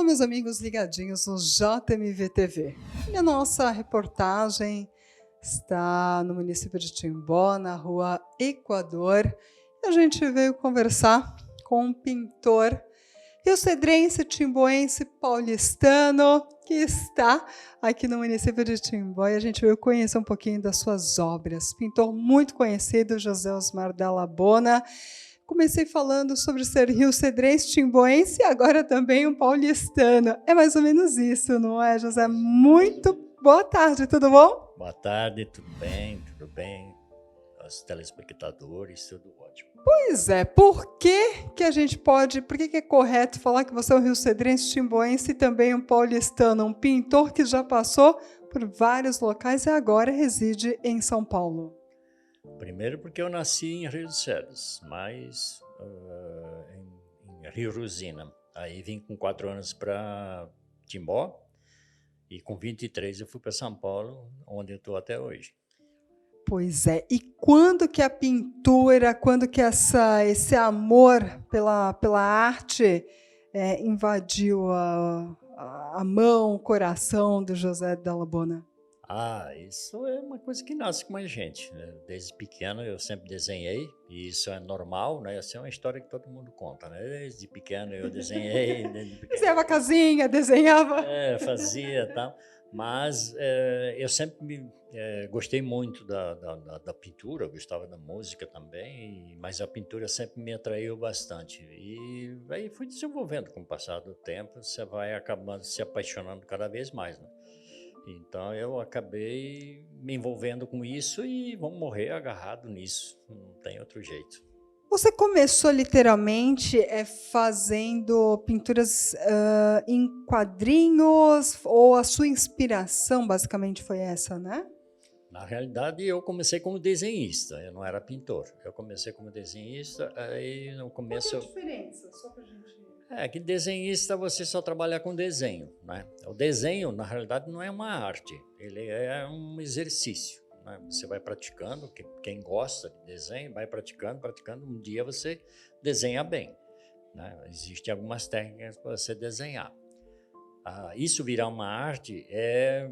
meus amigos ligadinhos no JMV TV. E a nossa reportagem está no município de Timbó, na rua Equador. E a gente veio conversar com um pintor riocedrense, timboense, paulistano, que está aqui no município de Timbó. E a gente veio conhecer um pouquinho das suas obras. Pintor muito conhecido, José Osmar Dalla Bona. Comecei falando sobre ser riocedrense, timboense e agora também um paulistano. É mais ou menos isso, não é, José? Muito boa tarde, tudo bom? Boa tarde, tudo bem? Tudo bem? Os telespectadores, tudo ótimo. Pois é, por que a gente pode, por que é correto falar que você é um riocedrense, timboense e também um paulistano, um pintor que já passou por vários locais e agora reside em São Paulo? Primeiro porque eu nasci em Rio dos Cedros, mas em Rio Rosina. Aí vim com 4 anos para Timbó e com 23 eu fui para São Paulo, onde eu estou até hoje. Pois é, e quando que a pintura, quando que esse amor pela arte invadiu a mão, o coração do José Dalla Bona? Isso é uma coisa que nasce com a gente, né? Desde pequeno eu sempre desenhei, e isso é normal, né? Essa é uma história que todo mundo conta, né? Desde pequeno eu desenhei, desde pequeno... Desenhava casinha, desenhava... Fazia e tal, mas eu sempre gostei muito da pintura, eu gostava da música também, mas a pintura sempre me atraiu bastante. E aí fui desenvolvendo com o passar do tempo, você vai acabando se apaixonando cada vez mais, né? Então eu acabei me envolvendo com isso e vamos morrer agarrado nisso, não tem outro jeito. Você começou literalmente fazendo pinturas em quadrinhos, ou a sua inspiração basicamente foi essa, né? Na realidade, eu comecei como desenhista, eu não era pintor. Eu comecei como desenhista, aí no começo... Qual é a diferença? Só pra gente... que desenhista você só trabalha com desenho, né? O desenho, na realidade, não é uma arte, ele é um exercício, né? Você vai praticando, quem gosta de desenho vai praticando, um dia você desenha bem, né? Existem algumas técnicas para você desenhar. Isso virar uma arte é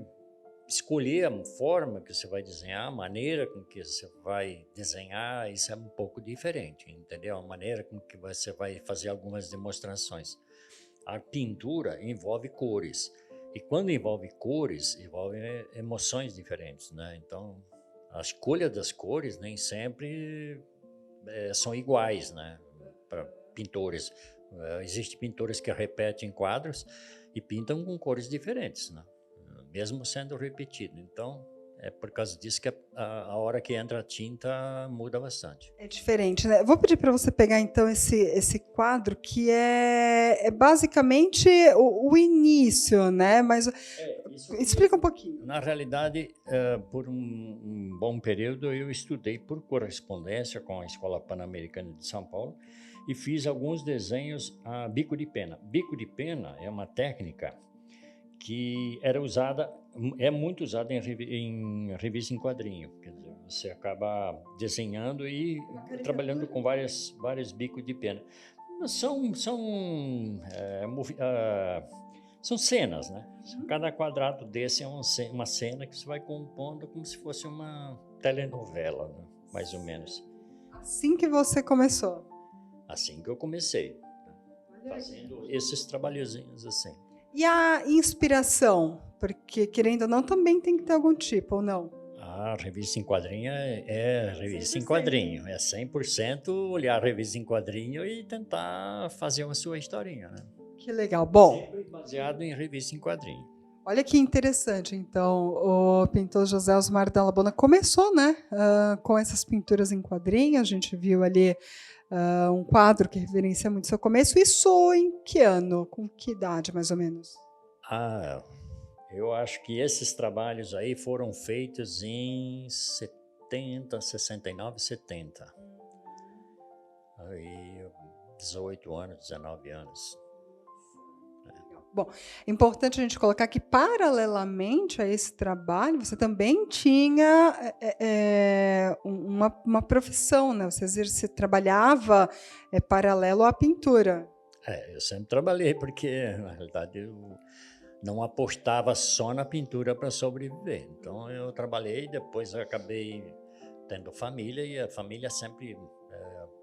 escolher a forma que você vai desenhar, a maneira com que você vai desenhar, isso é um pouco diferente, entendeu? A maneira com que você vai fazer algumas demonstrações. A pintura envolve cores, e quando envolve cores, envolve emoções diferentes, né? Então, a escolha das cores nem sempre são iguais, né? Para pintores. Existem pintores que repetem quadros e pintam com cores diferentes, né? Mesmo sendo repetido. Então, é por causa disso que a hora que entra a tinta muda bastante. É diferente, né? Vou pedir para você pegar, então, esse quadro, que é basicamente o início, né? Mas explica um pouquinho. Na realidade, por um bom período, eu estudei por correspondência com a Escola Pan-Americana de São Paulo e fiz alguns desenhos a bico de pena. Bico de pena é uma técnica que é muito usada em revista em quadrinho. Quer dizer, você acaba desenhando e trabalhando com vários bicos de pena. São cenas, né? Cada quadrado desse é uma cena que você vai compondo como se fosse uma telenovela, né? Mais ou menos. Assim que você começou? Assim que eu comecei, fazendo esses trabalhozinhos assim. E a inspiração? Porque, querendo ou não, também tem que ter algum tipo, ou não? A revista em quadrinho é revista em quadrinho. É 100% olhar a revista em quadrinho e tentar fazer a sua historinha, né? Que legal. Bom, sempre baseado em revista em quadrinho. Olha que interessante, então, o pintor José Osmar Dalla Bona começou, né, com essas pinturas em quadrinho. A gente viu ali um quadro que referencia muito seu começo. Isso em que ano? Com que idade, mais ou menos? Eu acho que esses trabalhos aí foram feitos em 69, 70. Aí, 18 anos, 19 anos. Bom, é importante a gente colocar que, paralelamente a esse trabalho, você também tinha uma profissão, né? Você trabalhava paralelo à pintura. Eu sempre trabalhei porque, na realidade, eu não apostava só na pintura para sobreviver. Então, eu trabalhei, depois eu acabei tendo família e a família sempre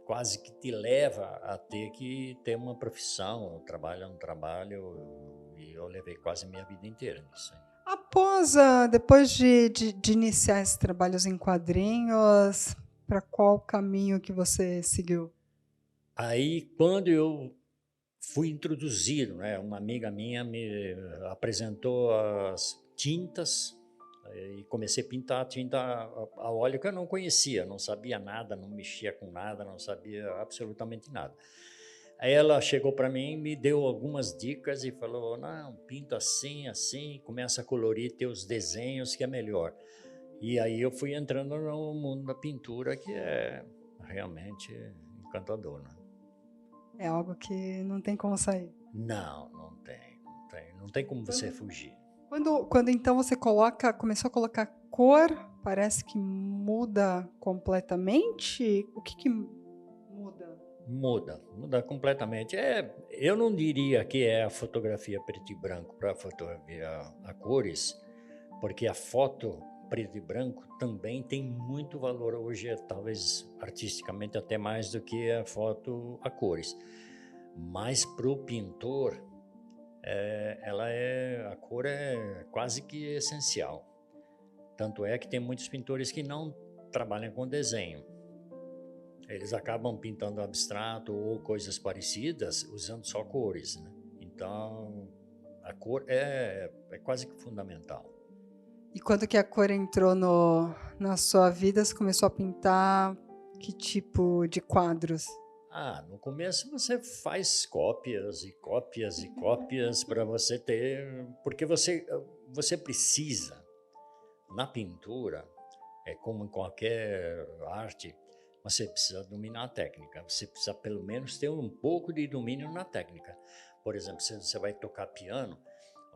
quase que te leva a ter que ter uma profissão. O trabalho é um trabalho e eu levei quase minha vida inteira nisso aí. Depois de iniciar esses trabalhos em quadrinhos, para qual caminho que você seguiu? Aí, quando eu fui introduzido, né, uma amiga minha me apresentou as tintas e comecei a pintar tinta a óleo que eu não conhecia, não sabia nada, não mexia com nada, não sabia absolutamente nada. Aí ela chegou para mim, me deu algumas dicas e falou: não, pinta assim, assim, começa a colorir teus desenhos que é melhor. E aí eu fui entrando no mundo da pintura que é realmente encantador, né? É algo que não tem como sair. Não, não tem como você fugir. Quando então você começou a colocar cor, parece que muda completamente? O que muda? Muda completamente. Eu não diria que é a fotografia preto e branco para a fotografia a cores, porque a foto preto e branco também tem muito valor hoje, talvez artisticamente até mais do que a foto a cores. Mas para o pintor, a cor é quase que essencial. Tanto é que tem muitos pintores que não trabalham com desenho. Eles acabam pintando abstrato ou coisas parecidas usando só cores, né? Então, a cor é quase que fundamental. E quando que a cor entrou na sua vida, você começou a pintar que tipo de quadros? No começo você faz cópias e cópias e cópias para você ter, porque você precisa, na pintura, é como em qualquer arte, você precisa dominar a técnica. Você precisa pelo menos ter um pouco de domínio na técnica. Por exemplo, se você vai tocar piano,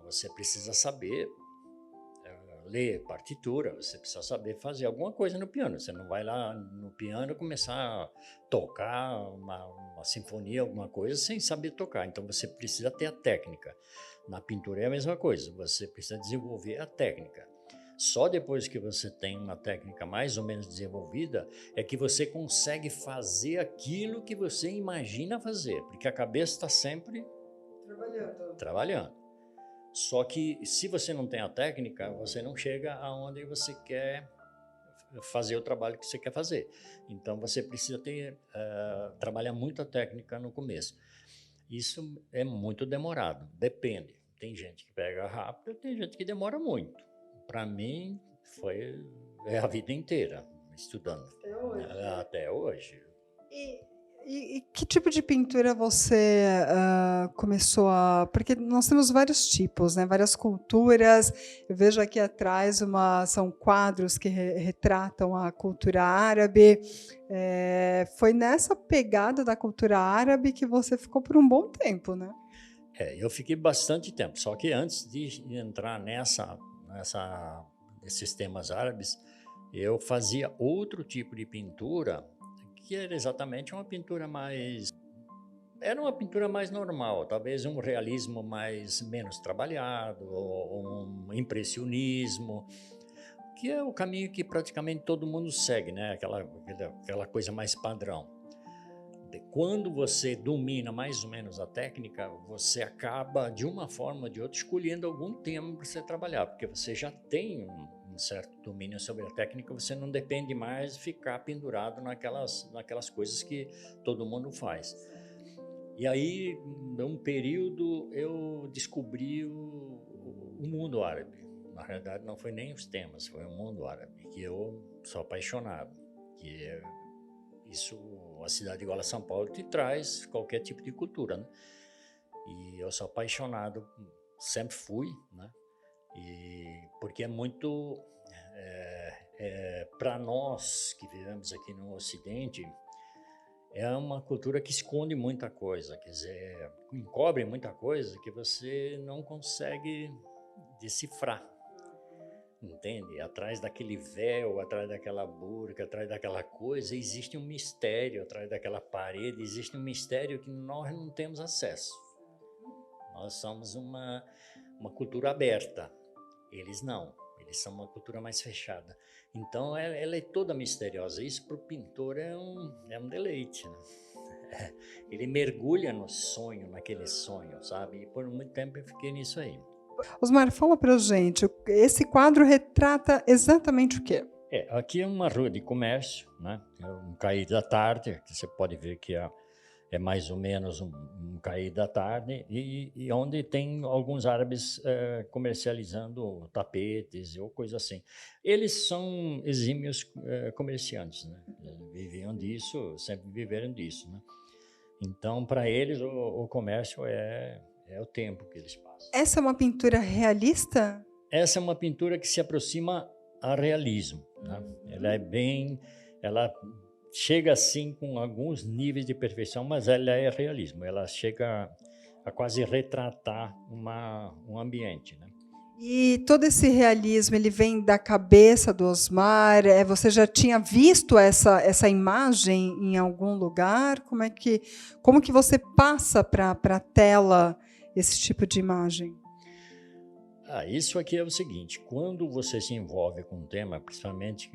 você precisa saber ler partitura, você precisa saber fazer alguma coisa no piano. Você não vai lá no piano começar a tocar uma sinfonia, alguma coisa, sem saber tocar. Então você precisa ter a técnica. Na pintura é a mesma coisa, você precisa desenvolver a técnica. Só depois que você tem uma técnica mais ou menos desenvolvida é que você consegue fazer aquilo que você imagina fazer, porque a cabeça está sempre trabalhando. Só que se você não tem a técnica, você não chega aonde você quer fazer o trabalho que você quer fazer. Então você precisa trabalhar muito a técnica no começo. Isso é muito demorado, depende. Tem gente que pega rápido, tem gente que demora muito. Para mim é a vida inteira estudando. Até hoje. Até hoje. E, e que tipo de pintura você começou a. Porque nós temos vários tipos, né? Várias culturas. Eu vejo aqui atrás são quadros que retratam a cultura árabe. Foi nessa pegada da cultura árabe que você ficou por um bom tempo, né? Eu fiquei bastante tempo, só que antes de entrar nesses temas árabes, eu fazia outro tipo de pintura, que era exatamente uma pintura mais... Era uma pintura mais normal, talvez um realismo menos trabalhado, ou um impressionismo, que é o caminho que praticamente todo mundo segue, né? Aquela coisa mais padrão. Quando você domina mais ou menos a técnica, você acaba, de uma forma ou de outra, escolhendo algum tema para você trabalhar, porque você já tem um certo domínio sobre a técnica, você não depende mais de ficar pendurado naquelas coisas que todo mundo faz. E aí, num período, eu descobri o mundo árabe. Na realidade, não foi nem os temas, foi o mundo árabe, que eu sou apaixonado, que é isso, a cidade igual a São Paulo te traz qualquer tipo de cultura, né? E eu sou apaixonado, sempre fui, né? Porque é muito, para nós que vivemos aqui no Ocidente, é uma cultura que esconde muita coisa, quer dizer, encobre muita coisa que você não consegue decifrar. entende? Atrás daquele véu, atrás daquela burca, atrás daquela coisa, existe um mistério, atrás daquela parede, existe um mistério que nós não temos acesso. Nós somos uma cultura aberta, eles não, eles são uma cultura mais fechada. Então ela é toda misteriosa, isso para o pintor é um deleite, né? Ele mergulha no sonho, naquele sonho, sabe? E por muito tempo eu fiquei nisso aí. Osmar, fala pra gente, esse quadro retrata exatamente o quê? Aqui é uma rua de comércio, né? É um cair da tarde, que você pode ver que é mais ou menos um cair da tarde, e onde tem alguns árabes comercializando tapetes ou coisa assim. Eles são exímios comerciantes, né? Viviam disso, sempre viveram disso, né? Então, para eles, o comércio é o tempo que eles passam. Essa é uma pintura realista? Essa é uma pintura que se aproxima a realismo, né? Ela chega assim com alguns níveis de perfeição, mas ela é realismo. Ela chega a quase retratar um ambiente, né? E todo esse realismo, ele vem da cabeça do Osmar? Você já tinha visto essa imagem em algum lugar? Como que você passa para a tela esse tipo de imagem? Isso aqui é o seguinte, quando você se envolve com um tema, principalmente,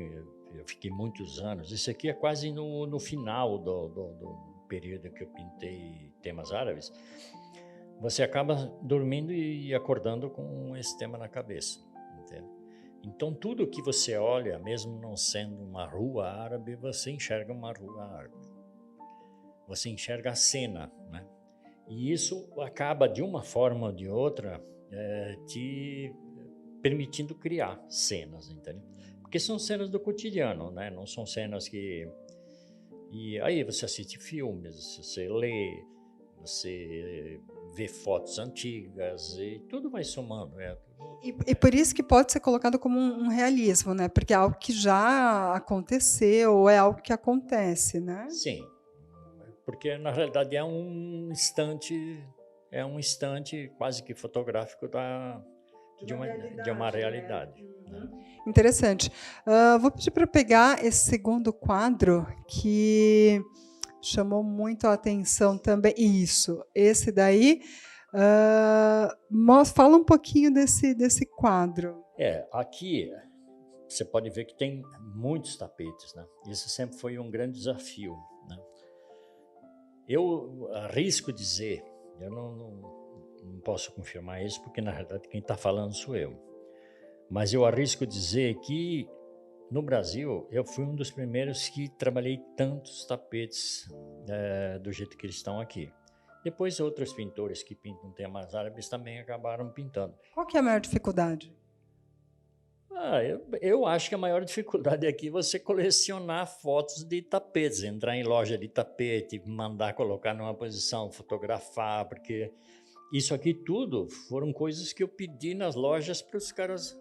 eu fiquei muitos anos, isso aqui é quase no final do período que eu pintei temas árabes, você acaba dormindo e acordando com esse tema na cabeça, entende? Então, tudo que você olha, mesmo não sendo uma rua árabe, você enxerga uma rua árabe. Você enxerga a cena, né? E isso acaba, de uma forma ou de outra, te permitindo criar cenas, entende? Porque são cenas do cotidiano, né? Não são cenas que... E aí você assiste filmes, você lê, você vê fotos antigas e tudo vai somando. E por isso que pode ser colocado como um realismo, né? Porque é algo que já aconteceu, ou é algo que acontece, né? Sim, porque na realidade é um instante quase que fotográfico de uma realidade. Né? Interessante. Vou pedir para pegar esse segundo quadro que chamou muito a atenção também. Isso, esse daí. Fala um pouquinho desse quadro. Aqui você pode ver que tem muitos tapetes, né? Isso sempre foi um grande desafio, né? Eu arrisco dizer, eu não posso confirmar isso, porque na realidade quem está falando sou eu, mas eu arrisco dizer que no Brasil eu fui um dos primeiros que trabalhei tantos tapetes do jeito que eles estão aqui. Depois outros pintores que pintam temas árabes também acabaram pintando. Qual que é a maior dificuldade? Eu acho que a maior dificuldade aqui é você colecionar fotos de tapetes, entrar em loja de tapete, mandar colocar numa posição, fotografar, porque isso aqui tudo foram coisas que eu pedi nas lojas para os caras.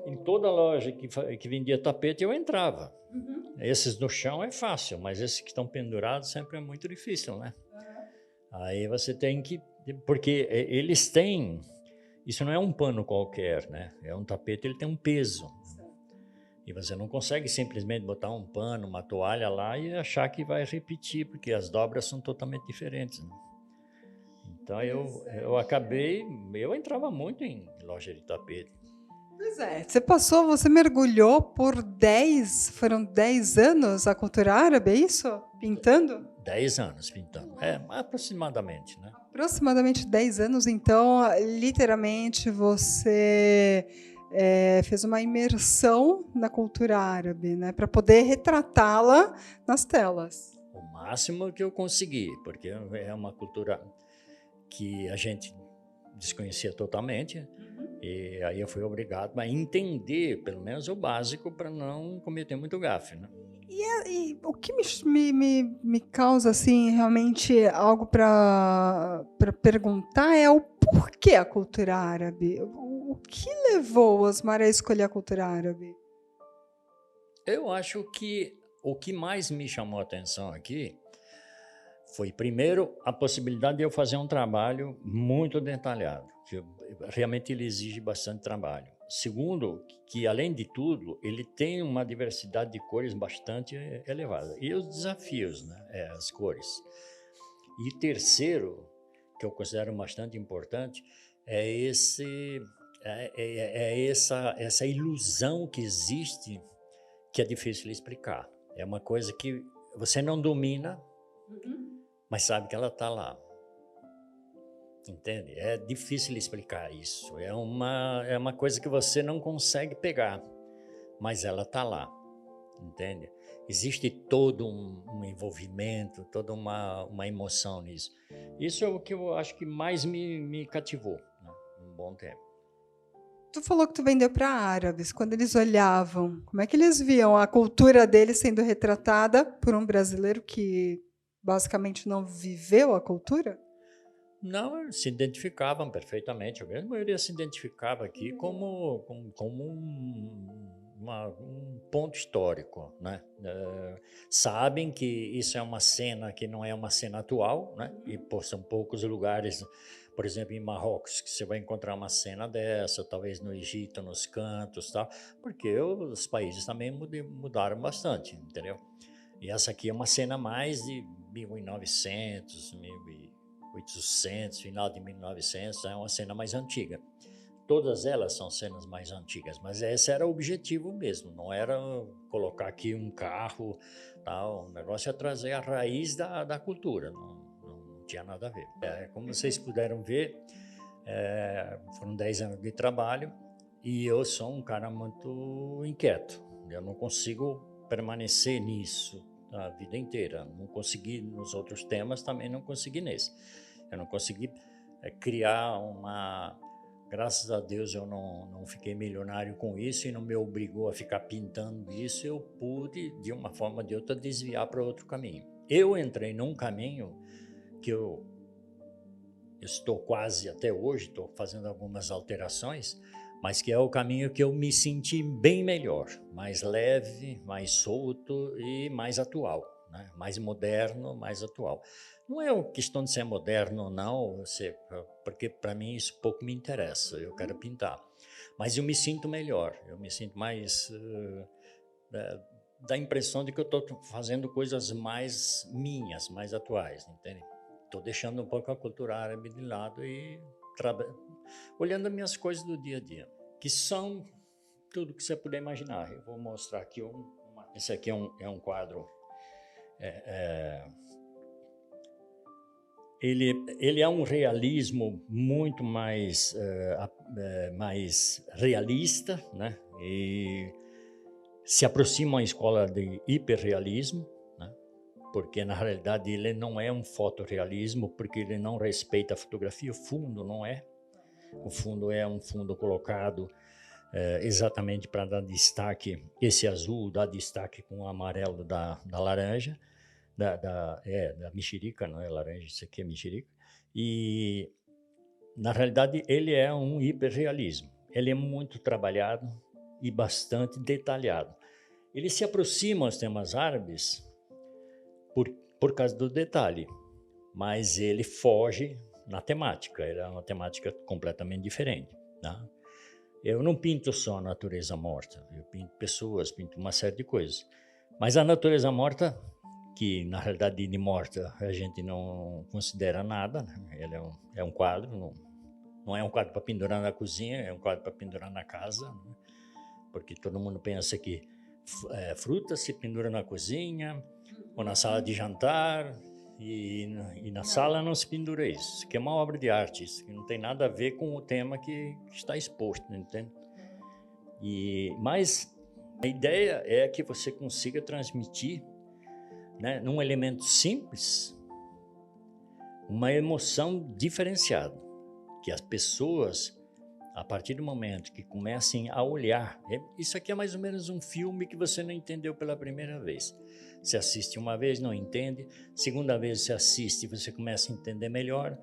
Em toda loja que vendia tapete eu entrava. Esses no chão é fácil, mas esses que estão pendurados sempre é muito difícil, né? Aí você tem que... Porque eles têm... Isso não é um pano qualquer, né? É um tapete, ele tem um peso. E você não consegue simplesmente botar um pano, uma toalha lá e achar que vai repetir, porque as dobras são totalmente diferentes, né? Então eu entrava muito em loja de tapete. Pois é, você mergulhou por foram 10 anos a cultura árabe, é isso? Pintando? 10 anos pintando, aproximadamente, né? Aproximadamente 10 anos, então, literalmente, você fez uma imersão na cultura árabe, né, para poder retratá-la nas telas. O máximo que eu consegui, porque é uma cultura que a gente desconhecia totalmente, e aí eu fui obrigado a entender, pelo menos o básico, para não cometer muito gafe, né? E o que me causa assim realmente algo para perguntar é o porquê a cultura árabe. O que levou o Osmar a escolher a cultura árabe? Eu acho que o que mais me chamou a atenção aqui foi, primeiro, a possibilidade de eu fazer um trabalho muito detalhado, que realmente ele exige bastante trabalho. Segundo, que além de tudo, ele tem uma diversidade de cores bastante elevada. E os desafios, né? As cores. E terceiro, que eu considero bastante importante, é essa ilusão que existe, que é difícil de explicar. É uma coisa que você não domina, mas sabe que ela está lá. Entende? É difícil explicar isso. É uma coisa que você não consegue pegar, mas ela está lá. Entende? Existe todo um envolvimento, toda uma emoção nisso. Isso é o que eu acho que mais me cativou, né? Um bom tempo. Tu falou que tu vendeu para árabes. Quando eles olhavam, como é que eles viam a cultura deles sendo retratada por um brasileiro que basicamente não viveu a cultura? Não, se identificavam perfeitamente. A grande maioria se identificava aqui como um ponto histórico, né? Sabem que isso é uma cena que não é uma cena atual, né? E são poucos lugares, por exemplo, em Marrocos, que você vai encontrar uma cena dessa, talvez no Egito, nos cantos, tal, porque os países também mudaram bastante, entendeu? E essa aqui é uma cena mais de 1900, 1800, final de 1900, é uma cena mais antiga. Todas elas são cenas mais antigas, mas esse era o objetivo mesmo, não era colocar aqui um carro, tal. O negócio é trazer a raiz da cultura, não tinha nada a ver. Como vocês puderam ver, foram 10 anos de trabalho e eu sou um cara muito inquieto, eu não consigo permanecer nisso a vida inteira, não consegui nos outros temas, também não consegui nesse. Eu não consegui criar Graças a Deus eu não fiquei milionário com isso e não me obrigou a ficar pintando isso. Eu pude, de uma forma ou de outra, desviar para outro caminho. Eu entrei num caminho que eu estou quase até hoje, estou fazendo algumas alterações, mas que é o caminho que eu me senti bem melhor, mais leve, mais solto e mais atual, né? Mais moderno, mais atual. Não é uma questão de ser moderno ou não, porque para mim isso pouco me interessa, eu quero pintar. Mas eu me sinto melhor, eu me sinto mais... dá a impressão de que eu estou fazendo coisas mais minhas, mais atuais, entende? Estou deixando um pouco a cultura árabe de lado e olhando as minhas coisas do dia a dia, que são tudo que você puder imaginar. Eu vou mostrar aqui esse aqui é um quadro. Ele é um realismo muito mais realista, né? E se aproxima à escola de hiperrealismo, né? Porque na realidade ele não é um fotorrealismo, porque ele não respeita a fotografia, o fundo não é. O fundo é um fundo colocado exatamente para dar destaque, esse azul dá destaque com o amarelo da laranja, da mexerica, não é laranja, isso aqui é mexerica. E na realidade ele é um hiperrealismo, ele é muito trabalhado e bastante detalhado. Ele se aproxima aos temas árabes por causa do detalhe, mas ele foge na temática, ele é uma temática completamente diferente, tá? Eu não pinto só a natureza morta, eu pinto pessoas, pinto uma série de coisas. Mas a natureza morta, que na realidade de morta a gente não considera nada, né? Ele é um quadro, não é um quadro para pendurar na cozinha, é um quadro para pendurar na casa, né? Porque todo mundo pensa que fruta se pendura na cozinha ou na sala de jantar, e na sala não se pendura isso. Isso aqui é uma obra de arte, isso que não tem nada a ver com o tema que está exposto, entende? Mas a ideia é que você consiga transmitir, né, num elemento simples, uma emoção diferenciada, que as pessoas, a partir do momento que comecem a olhar, isso aqui é mais ou menos um filme que você não entendeu pela primeira vez. Você assiste uma vez, não entende, segunda vez você assiste, você começa a entender melhor,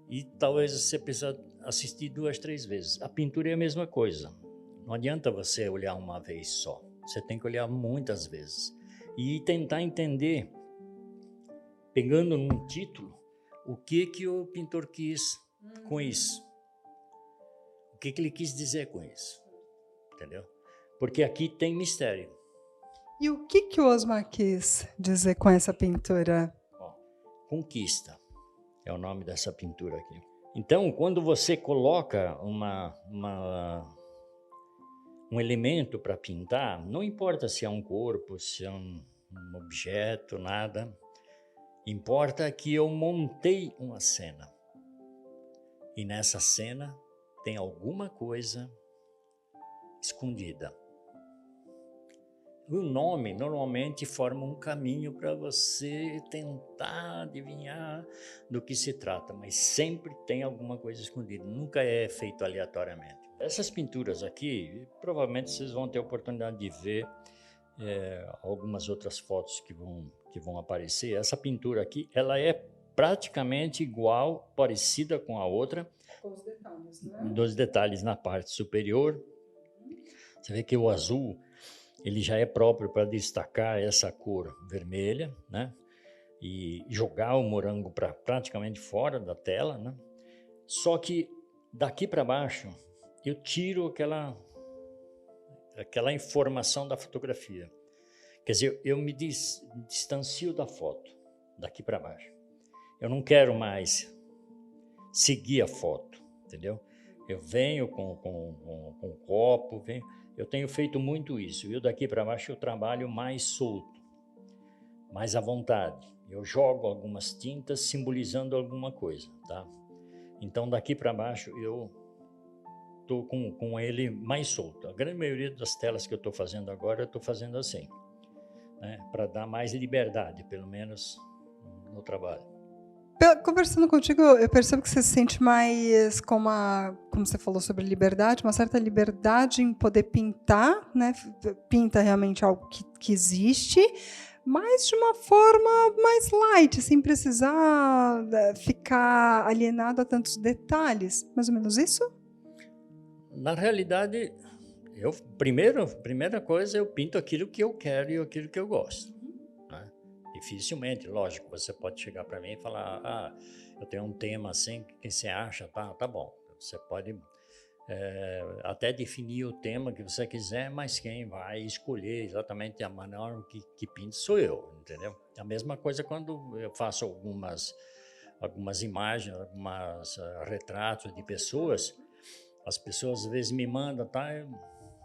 e talvez você precise assistir 2, 3 vezes. A pintura é a mesma coisa. Não adianta você olhar uma vez só, você tem que olhar muitas vezes e tentar entender pegando num título, o que o pintor quis com isso. O que ele quis dizer com isso, entendeu? Porque aqui tem mistério. E o que o Osmar quis dizer com essa pintura? Ó, Conquista é o nome dessa pintura aqui. Então, quando você coloca um elemento para pintar, não importa se é um corpo, se é um objeto, nada. Importa que eu montei uma cena. E nessa cena tem alguma coisa escondida. O nome normalmente forma um caminho para você tentar adivinhar do que se trata, mas sempre tem alguma coisa escondida, nunca é feito aleatoriamente. Essas pinturas aqui, provavelmente vocês vão ter a oportunidade de ver algumas outras fotos que vão aparecer. Essa pintura aqui, ela é praticamente igual, parecida com a outra, Com os detalhes, né? dos detalhes na parte superior. Você vê que o azul, ele já é próprio para destacar essa cor vermelha, né? E jogar o morango para praticamente fora da tela, né? Só que daqui para baixo eu tiro aquela informação da fotografia. Quer dizer, eu me distancio da foto daqui para baixo. Eu não quero mais seguir a foto, entendeu? Eu venho com um copo, eu tenho feito muito isso. Eu daqui para baixo eu trabalho mais solto, mais à vontade. Eu jogo algumas tintas simbolizando alguma coisa, tá? Então daqui para baixo eu estou com ele mais solto. A grande maioria das telas que eu estou fazendo agora, eu estou fazendo assim, né? Para dar mais liberdade, pelo menos no trabalho. Conversando contigo, eu percebo que você se sente mais como você falou sobre liberdade, uma certa liberdade em poder pintar, né? Pinta realmente algo que existe, mas de uma forma mais light, sem precisar ficar alienado a tantos detalhes. Mais ou menos isso? Na realidade, primeira coisa, eu pinto aquilo que eu quero e aquilo que eu gosto, né? Dificilmente, lógico, você pode chegar para mim e falar, eu tenho um tema assim, o que você acha? Tá bom. Você pode até definir o tema que você quiser, mas quem vai escolher exatamente a maneira que pinto sou eu, entendeu? A mesma coisa quando eu faço algumas imagens, alguns retratos de pessoas. As pessoas às vezes me mandam, tá?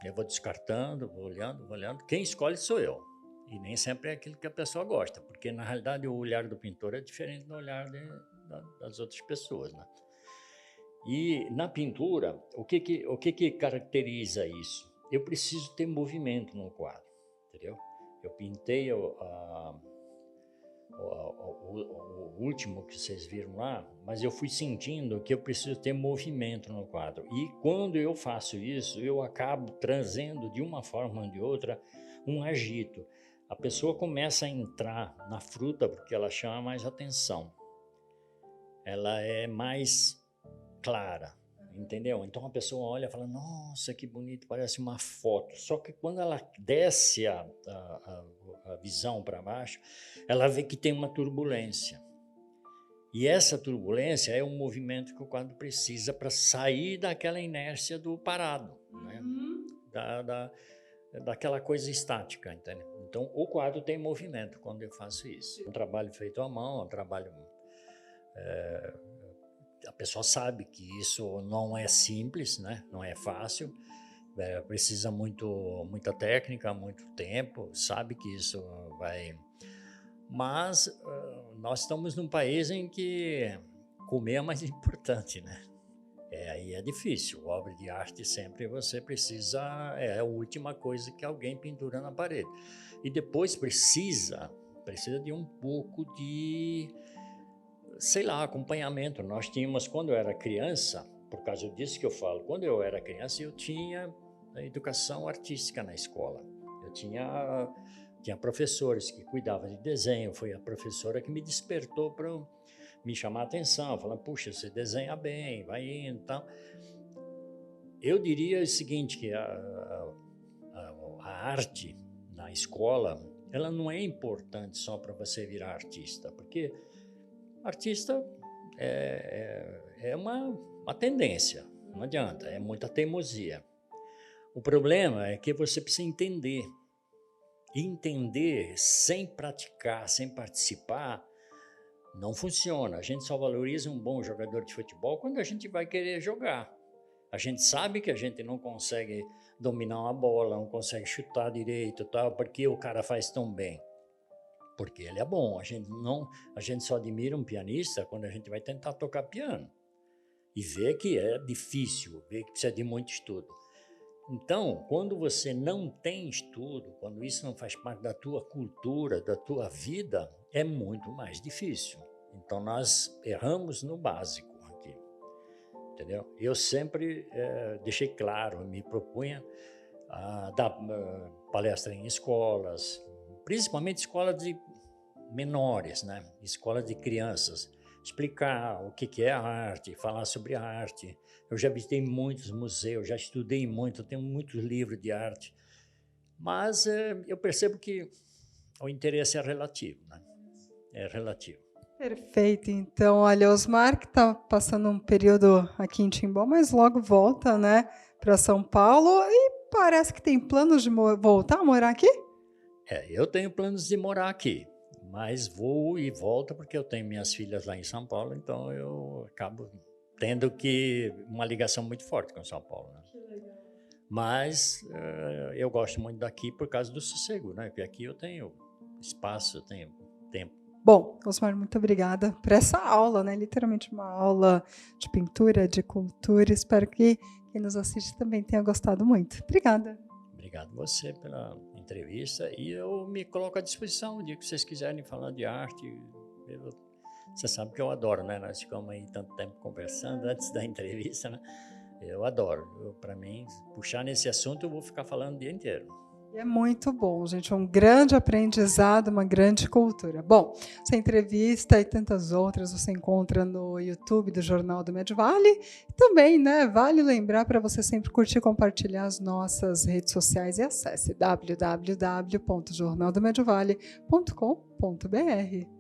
Eu vou descartando, vou olhando. Quem escolhe sou eu. E nem sempre é aquilo que a pessoa gosta, porque na realidade o olhar do pintor é diferente do olhar das outras pessoas, né? E na pintura, o que caracteriza isso? Eu preciso ter movimento no quadro, entendeu? Eu pintei o último que vocês viram lá, mas eu fui sentindo que eu preciso ter movimento no quadro. E quando eu faço isso, eu acabo trazendo de uma forma ou de outra um agito. A pessoa começa a entrar na fruta porque ela chama mais atenção. Ela é mais clara, entendeu? Então a pessoa olha e fala, nossa, que bonito, parece uma foto. Só que quando ela desce a visão para baixo, ela vê que tem uma turbulência. E essa turbulência é um movimento que o quadro precisa para sair daquela inércia do parado, né? Daquela coisa estática, entendeu? Então o quadro tem movimento quando eu faço isso. É um trabalho feito à mão, é um trabalho... a pessoa sabe que isso não é simples, né? Não é fácil, precisa muita técnica, muito tempo, sabe que isso vai... Mas nós estamos num país em que comer é mais importante, né? Aí é difícil, obra de arte sempre você precisa, é a última coisa que alguém pendura na parede. E depois precisa de um pouco de... sei lá, acompanhamento. Nós tínhamos, quando eu era criança, por causa disso que eu falo, quando eu era criança eu tinha a educação artística na escola. Eu tinha professores que cuidavam de desenho, foi a professora que me despertou para me chamar a atenção, falando, puxa, você desenha bem, vai indo e tal. Eu diria o seguinte, que a arte na escola, ela não é importante só para você virar artista, porque artista é uma tendência, não adianta, é muita teimosia. O problema é que você precisa entender. Entender sem praticar, sem participar, não funciona. A gente só valoriza um bom jogador de futebol quando a gente vai querer jogar. A gente sabe que a gente não consegue dominar uma bola, não consegue chutar direito, tal, porque o cara faz tão bem. Porque ele é bom. A gente só admira um pianista quando a gente vai tentar tocar piano e vê que é difícil, vê que precisa de muito estudo. Então, quando você não tem estudo, quando isso não faz parte da tua cultura, da tua vida, é muito mais difícil. Então, nós erramos no básico aqui, entendeu? Eu sempre deixei claro, me propunha a dar palestra em escolas, principalmente escolas de menores, né? Escolas de crianças, explicar o que é a arte, falar sobre a arte. Eu já visitei muitos museus, já estudei muito, tenho muitos livros de arte, mas eu percebo que o interesse é relativo, né? É relativo. Perfeito. Então, olha, Osmar, que está passando um período aqui em Timbó, mas logo volta, né, para São Paulo e parece que tem planos de voltar a morar aqui? Eu tenho planos de morar aqui, mas vou e volto porque eu tenho minhas filhas lá em São Paulo, então eu acabo tendo uma ligação muito forte com São Paulo, né? Mas eu gosto muito daqui por causa do sossego, né? Porque aqui eu tenho espaço, eu tenho tempo. Bom, Osmar, muito obrigada por essa aula, né? Literalmente uma aula de pintura, de cultura. Espero que quem nos assiste também tenha gostado muito. Obrigada. Obrigado você pela entrevista e eu me coloco à disposição o dia que vocês quiserem falar de arte. Você sabe que eu adoro, né? Nós ficamos aí tanto tempo conversando antes da entrevista, né? Eu adoro. Para mim, puxar nesse assunto, eu vou ficar falando o dia inteiro. É muito bom, gente. É um grande aprendizado, uma grande cultura. Bom, essa entrevista e tantas outras você encontra no YouTube do Jornal do Medvale. Também, né? Vale lembrar para você sempre curtir e compartilhar as nossas redes sociais e acesse www.jornaldomedvale.com.br.